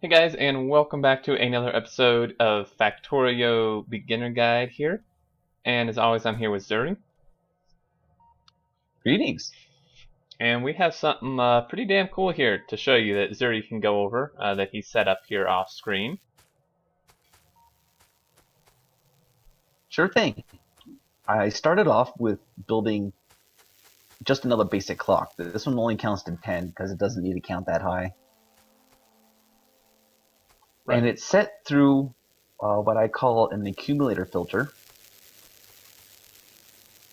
Hey guys, and welcome back to another episode of Factorio Beginner Guide here. And as always, I'm here with Zuri. Greetings. And we have something pretty damn cool here to show you that Zuri can go over that he set up here off screen. Sure thing. I started off with building just another basic clock. This one only counts to 10 because it doesn't need to count that high. Right. And it's set through what I call an accumulator filter.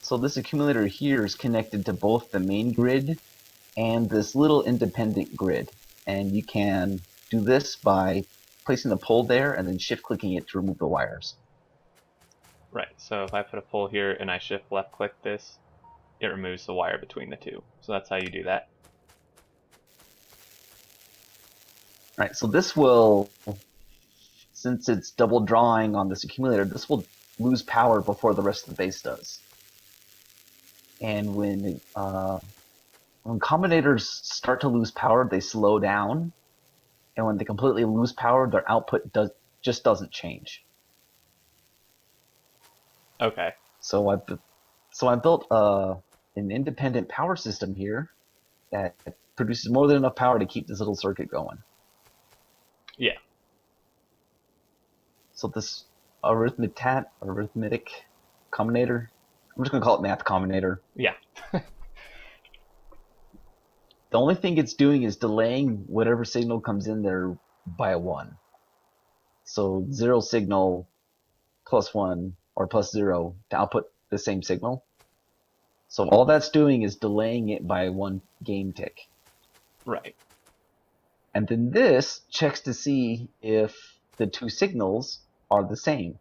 So this accumulator here is connected to both the main grid and this little independent grid. And you can do this by placing the pole there and then shift clicking it to remove the wires. Right, so if I put a pole here and I shift left click this, it removes the wire between the two. So that's how you do that. Alright, so this will, since it's double drawing on this accumulator, this will lose power before the rest of the base does. And when combinators start to lose power, they slow down. And when they completely lose power, their output just doesn't change. Okay. So I built an independent power system here that produces more than enough power to keep this little circuit going. Yeah. So this arithmetic combinator, I'm just going to call it math combinator. Yeah. The only thing it's doing is delaying whatever signal comes in there by a 1. So 0 signal plus 1 or plus 0 to output the same signal. So all that's doing is delaying it by 1 game tick. Right. And then this checks to see if the two signals are the same.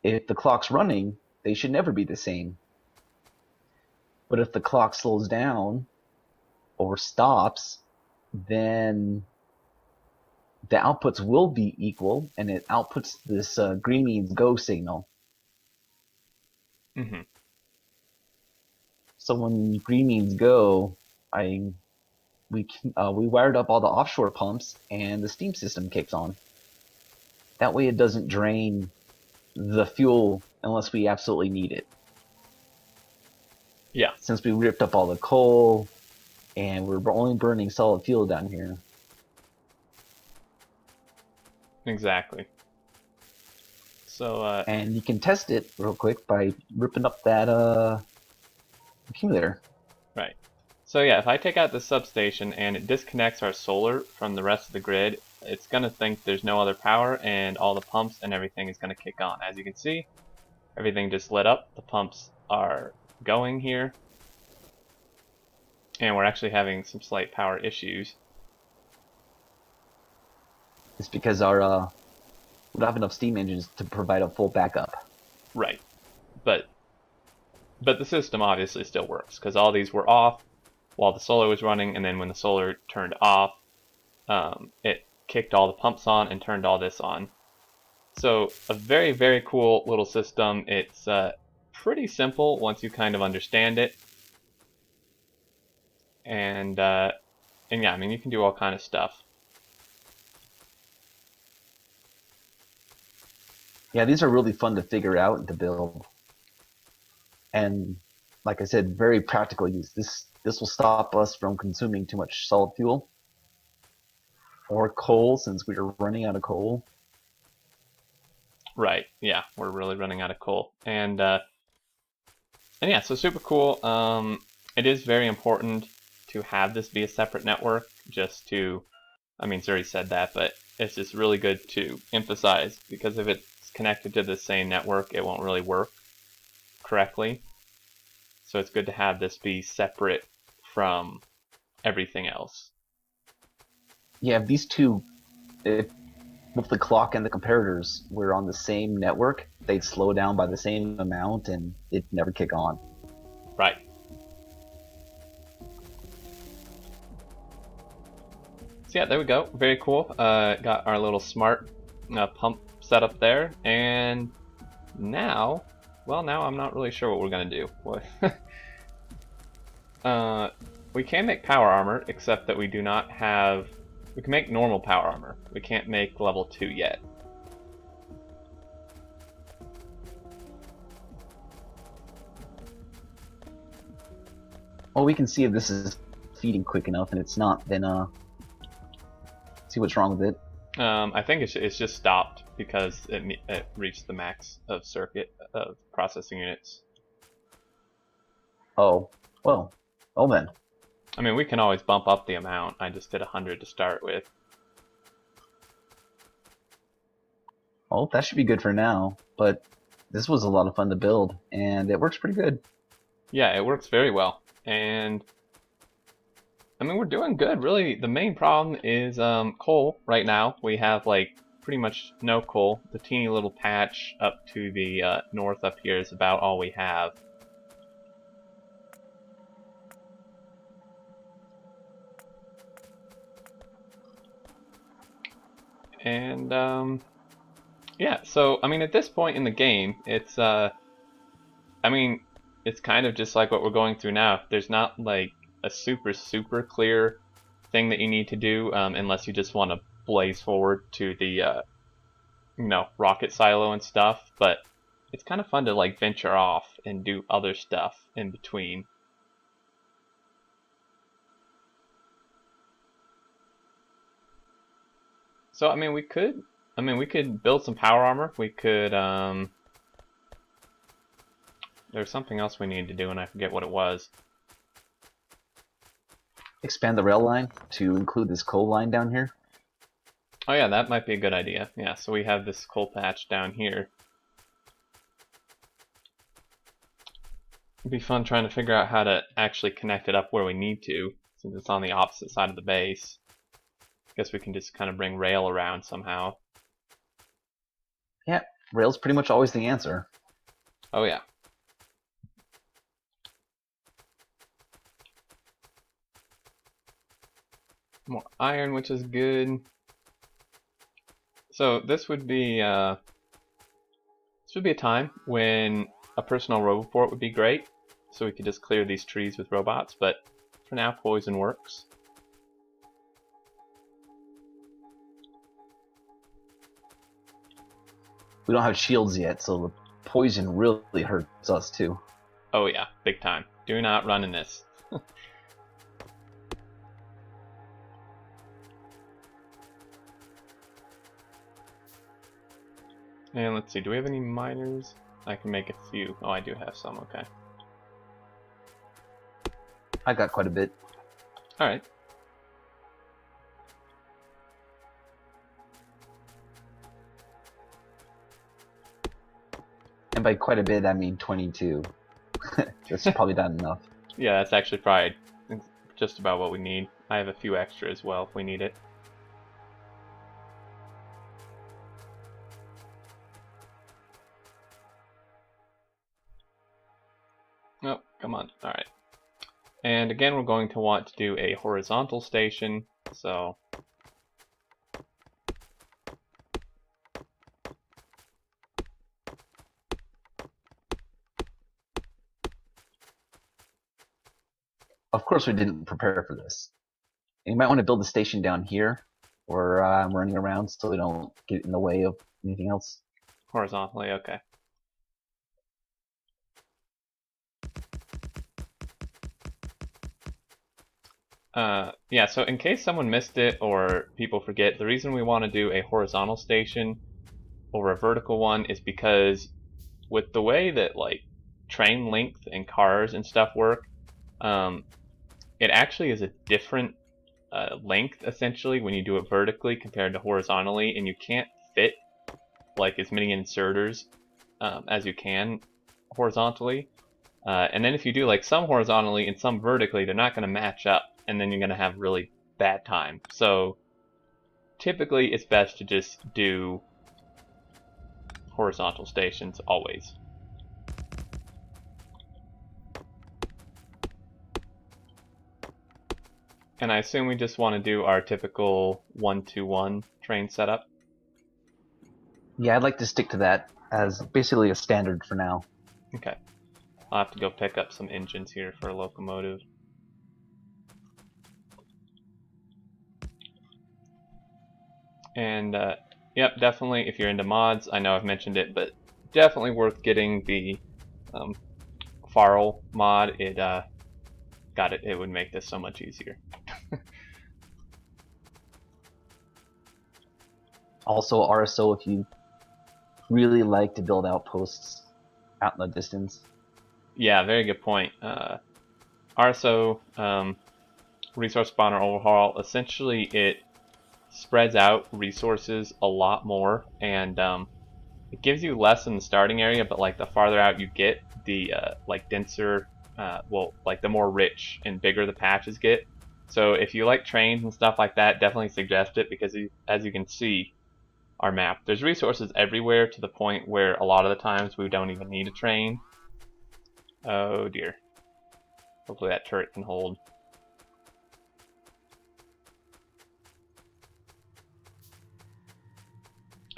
If the clock's running, they should never be the same. But if the clock slows down or stops, then the outputs will be equal, and it outputs this green means go signal. Mm-hmm. So when green means go, we wired up all the offshore pumps, and the steam system kicks on. That way it doesn't drain the fuel unless we absolutely need it. Yeah. Since we ripped up all the coal, and we're only burning solid fuel down here. Exactly. So and you can test it real quick by ripping up that accumulator. Right. So yeah, if I take out the substation and it disconnects our solar from the rest of the grid, it's going to think there's no other power and all the pumps and everything is going to kick on. As you can see, everything just lit up. The pumps are going here. And we're actually having some slight power issues. It's because we don't have enough steam engines to provide a full backup. Right. But the system obviously still works because all these were off while the solar was running, and then when the solar turned off, it kicked all the pumps on and turned all this on. So a very, very cool little system. It's pretty simple once you kind of understand it. And yeah, I mean, you can do all kind of stuff. Yeah, these are really fun to figure out and to build. And like I said, very practical use. This will stop us from consuming too much solid fuel or coal, since we are running out of coal. Right, yeah, we're really running out of coal. And yeah, so super cool. It is very important to have this be a separate network, just to, I mean, Zuri said that, but it's just really good to emphasize, because if it's connected to the same network, it won't really work correctly. So it's good to have this be separate from everything else. Yeah, if these two, if both the clock and the comparators were on the same network, they'd slow down by the same amount and it'd never kick on. Right. So yeah, there we go. Very cool. Got our little smart pump set up there, and now, well, now I'm not really sure what we're gonna do. We can make power armor, except that we do not have We can make normal power armor. We can't make level 2 yet. Well, we can see if this is feeding quick enough, and it's not, then see what's wrong with it. I think it's just stopped because it reached the max of circuit of processing units. Oh, well then. I mean, we can always bump up the amount. I just did 100 to start with. Well, that should be good for now, but this was a lot of fun to build, and it works pretty good. Yeah, it works very well. And I mean, we're doing good. Really, the main problem is coal right now. We have like pretty much no coal. The teeny little patch up to the north up here is about all we have. And yeah, so I mean, at this point in the game, it's I mean, it's kind of just like what we're going through now. There's not like a super clear thing that you need to do unless you just want to blaze forward to the rocket silo and stuff. But it's kind of fun to like venture off and do other stuff in between. So I mean, we could build some power armor. We could there's something else we needed to do and I forget what it was. Expand the rail line to include this coal line down here. Oh yeah, that might be a good idea. Yeah, so we have this coal patch down here. It'd be fun trying to figure out how to actually connect it up where we need to, since it's on the opposite side of the base. Guess we can just kind of bring rail around somehow. Yeah, rail's pretty much always the answer. Oh yeah. More iron, which is good. So this would be a time when a personal roboport would be great. So we could just clear these trees with robots, but for now poison works. We don't have shields yet, so the poison really hurts us too. Oh yeah, big time. Do not run in this. And let's see, do we have any miners? I can make a few. Oh, I do have some, okay. I got quite a bit. Alright. And by quite a bit, I mean 22. That's probably not enough. Yeah, that's actually probably just about what we need. I have a few extra as well if we need it. Oh, come on. Alright. And again, we're going to want to do a horizontal station, so... Of course we didn't prepare for this. You might want to build a station down here, where I'm running around so we don't get in the way of anything else. Horizontally, okay. Yeah, so in case someone missed it or people forget, the reason we want to do a horizontal station over a vertical one is because with the way that like train length and cars and stuff work, it actually is a different length essentially when you do it vertically compared to horizontally, and you can't fit like as many inserters as you can horizontally. And then if you do like some horizontally and some vertically, they're not going to match up, and then you're going to have really bad time. So typically it's best to just do horizontal stations always. And I assume we just want to do our typical 1-2-1 train setup. Yeah, I'd like to stick to that as basically a standard for now. Okay. I'll have to go pick up some engines here for a locomotive. And yep, definitely if you're into mods, I know I've mentioned it, but definitely worth getting the um, Farl mod. It would make this so much easier. Also, RSO if you really like to build outposts out in the distance. Yeah, very good point. RSO resource spawner overhaul. Essentially, it spreads out resources a lot more, and it gives you less in the starting area. But like the farther out you get, the like denser, like the more rich and bigger the patches get. So if you like trains and stuff like that, definitely suggest it because as you can see, our map, there's resources everywhere to the point where a lot of the times we don't even need a train. Oh dear. Hopefully that turret can hold.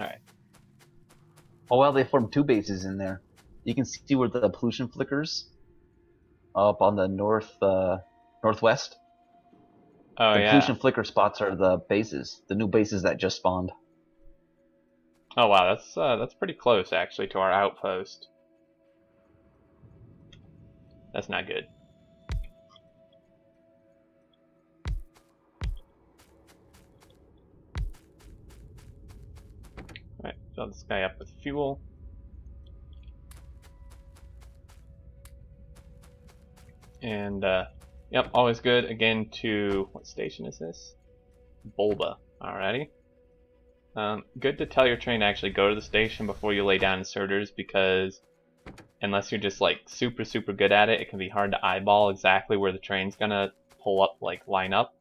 Alright. Oh well, they formed two bases in there. You can see where the pollution flickers up on the northwest. Oh The yeah. pollution flicker spots are the bases, the new bases that just spawned. Oh wow, that's pretty close actually to our outpost. That's not good. Alright, fill this guy up with fuel. And yep, always good. Again to what station is this? Bulba. Alrighty. Good to tell your train to actually go to the station before you lay down inserters because unless you're just like super good at it, it can be hard to eyeball exactly where the train's gonna pull up, like line up.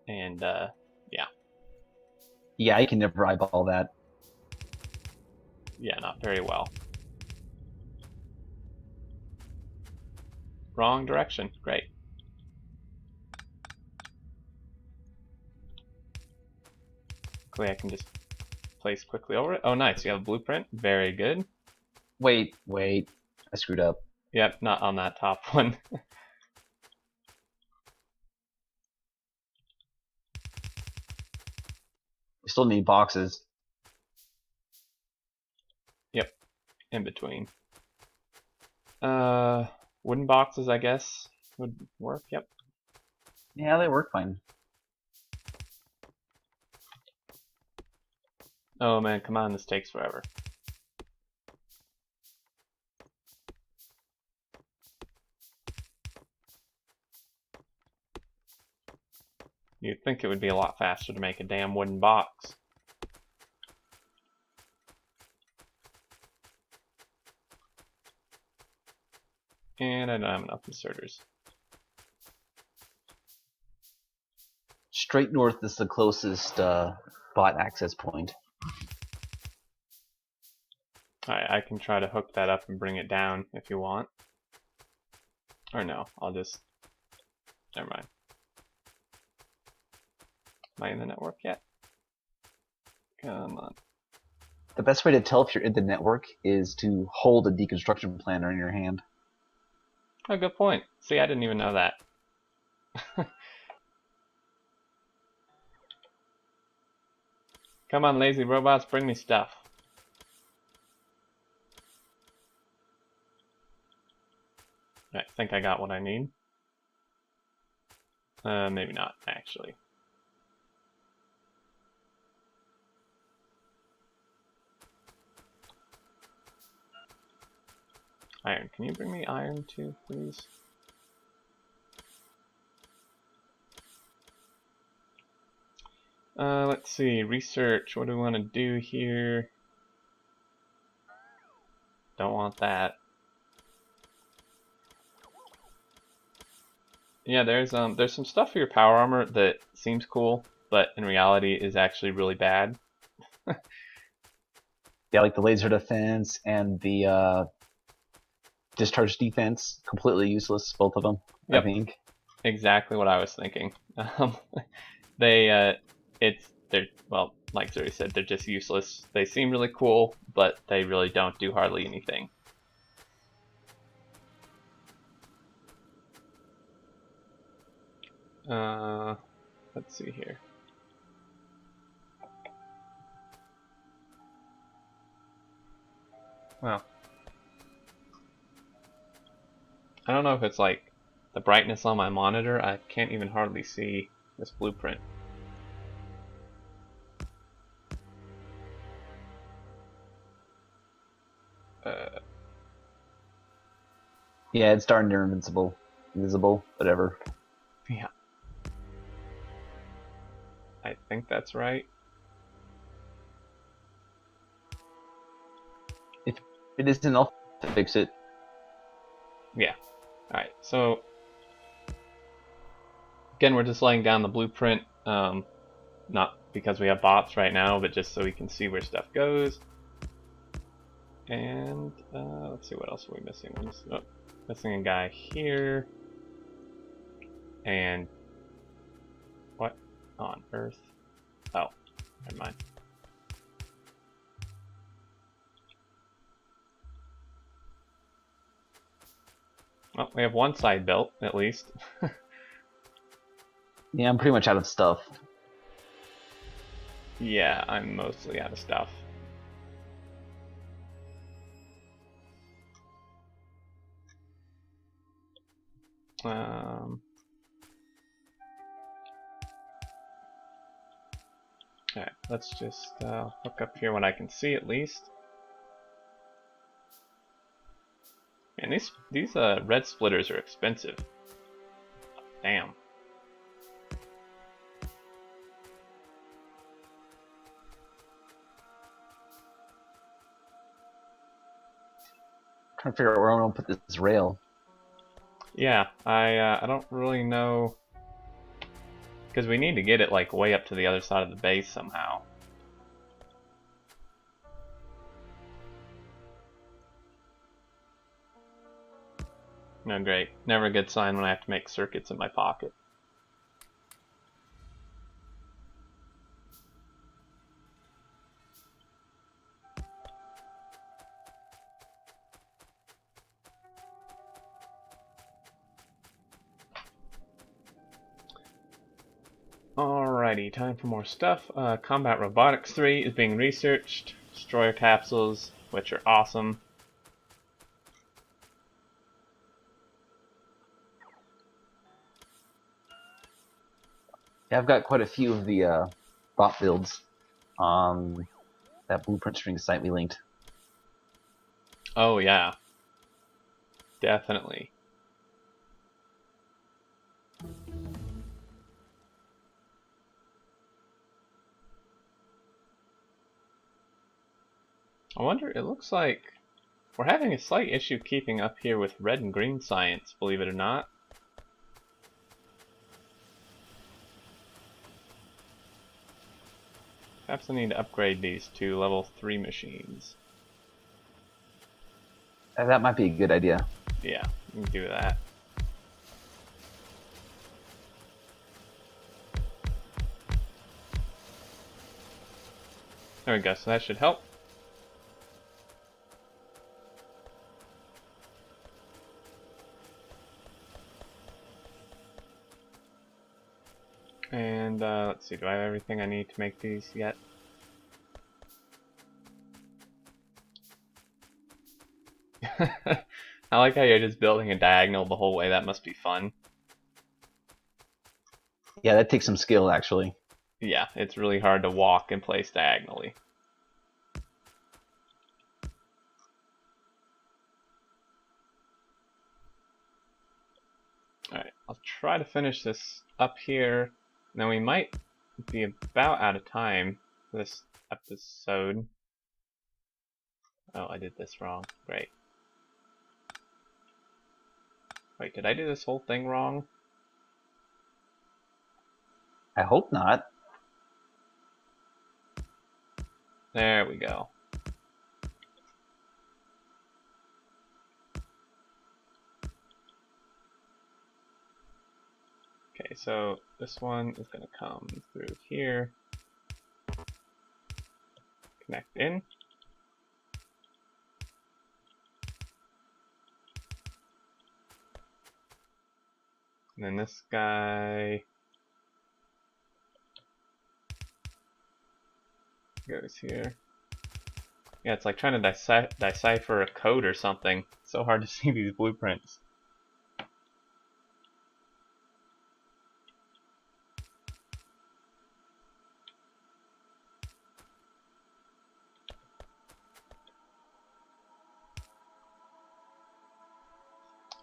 And yeah. Yeah, I can never eyeball that. Yeah, not very well. Wrong direction. Great. Hopefully I can just place quickly over it. Oh, nice. You have a blueprint. Very good. Wait, I screwed up. Yep, not on that top one. We still need boxes. Yep, in between. Wooden boxes, I guess, would work. Yep. Yeah, they work fine. Oh man, come on, this takes forever. You'd think it would be a lot faster to make a damn wooden box. And I don't have enough inserters. Straight north is the closest bot access point. Alright, I can try to hook that up and bring it down if you want. Or no, I'll just... Never mind. Am I in the network yet? Come on. The best way to tell if you're in the network is to hold a deconstruction planner in your hand. Oh, good point. See, I didn't even know that. Come on, lazy robots, bring me stuff. I think I got what I need. Maybe not, actually. Iron. Can you bring me iron too, please? Let's see. Research. What do we want to do here? Don't want that. Yeah, there's some stuff for your power armor that seems cool, but in reality is actually really bad. Yeah, like the laser defense and the discharge defense, completely useless, both of them, I Yep, think. exactly what I was thinking. They're well, like Zuri said, they're just useless. They seem really cool, but they really don't do hardly anything. Let's see here. Well, I don't know if it's like the brightness on my monitor. I can't even hardly see this blueprint. Yeah, it's darn near invisible, whatever. Yeah. I think that's right. If it isn't, I'll fix it. Yeah. Alright, so again, we're just laying down the blueprint, not because we have bots right now, but just so we can see where stuff goes. And let's see, what else are we missing? We're missing a guy here. And what on earth? Oh, never mind. Well, we have one side built, at least. Yeah, I'm pretty much out of stuff. Yeah, I'm mostly out of stuff. Alright, let's just hook up here what I can see at least. And these red splitters are expensive. Damn. Trying to figure out where I'm gonna put this rail. Yeah, I don't really know, because we need to get it like way up to the other side of the base somehow. No, great. Never a good sign when I have to make circuits in my pocket. Alrighty, time for more stuff. Combat Robotics 3 is being researched. Destroyer capsules, which are awesome. Yeah, I've got quite a few of the bot builds on that blueprint string site we linked. Oh yeah, definitely. I wonder, it looks like we're having a slight issue keeping up here with red and green science, believe it or not. Perhaps I need to upgrade these to level 3 machines. That might be a good idea. Yeah, we can do that. There we go, so that should help. And let's see, do I have everything I need to make these yet? I like how you're just building a diagonal the whole way. That must be fun. Yeah, that takes some skill, actually. Yeah, it's really hard to walk and place diagonally. Alright, I'll try to finish this up here. Now we might be about out of time for this episode. Oh, I did this wrong. Great. Wait, did I do this whole thing wrong? I hope not. There we go. Okay, so this one is going to come through here, connect in. And then this guy goes here. Yeah, it's like trying to decipher a code or something. It's so hard to see these blueprints.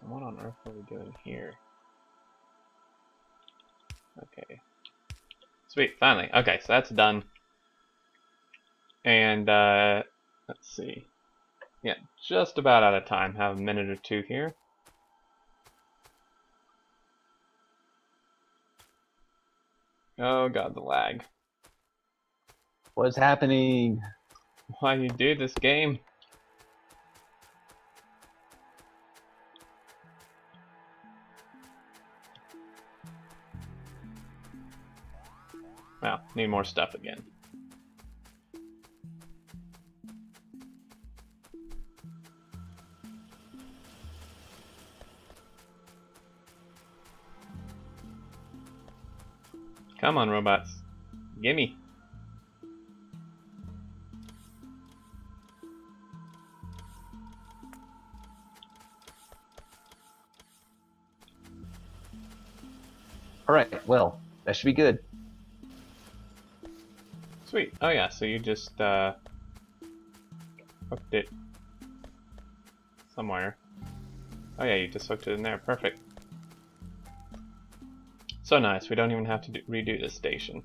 What on earth are we doing here? Okay. Sweet, finally. Okay, so that's done. And, let's see. Yeah, just about out of time. Have a minute or two here. Oh god, the lag. What's happening? Why you do this game? Well, need more stuff again. Come on, robots. Gimme. Alright, well, that should be good. Sweet. Oh yeah, so you just hooked it somewhere. Oh yeah, you just hooked it in there. Perfect. So nice. We don't even have to redo this station.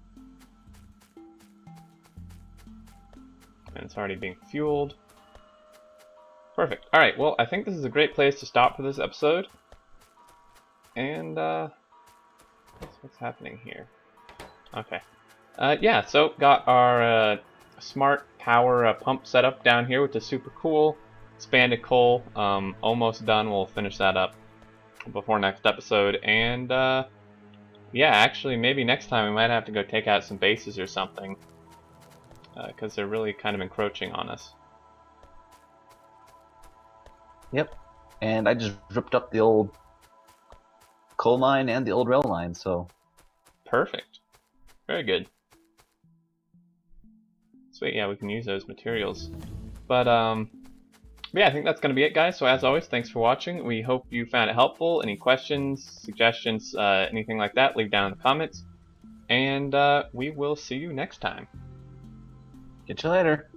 And it's already being fueled. Perfect. Alright, well, I think this is a great place to stop for this episode. And, what's happening here? Okay. Yeah, so got our smart power pump setup down here, which is super cool. Expanded coal, almost done. We'll finish that up before next episode. And, yeah, actually, maybe next time we might have to go take out some bases or something. Because they're really kind of encroaching on us. Yep. And I just ripped up the old coal line and the old rail line, so... Perfect. Very good. Sweet, yeah, we can use those materials. But, yeah, I think that's going to be it, guys. So as always, thanks for watching. We hope you found it helpful. Any questions, suggestions, anything like that, leave down in the comments. And we will see you next time. Catch you later.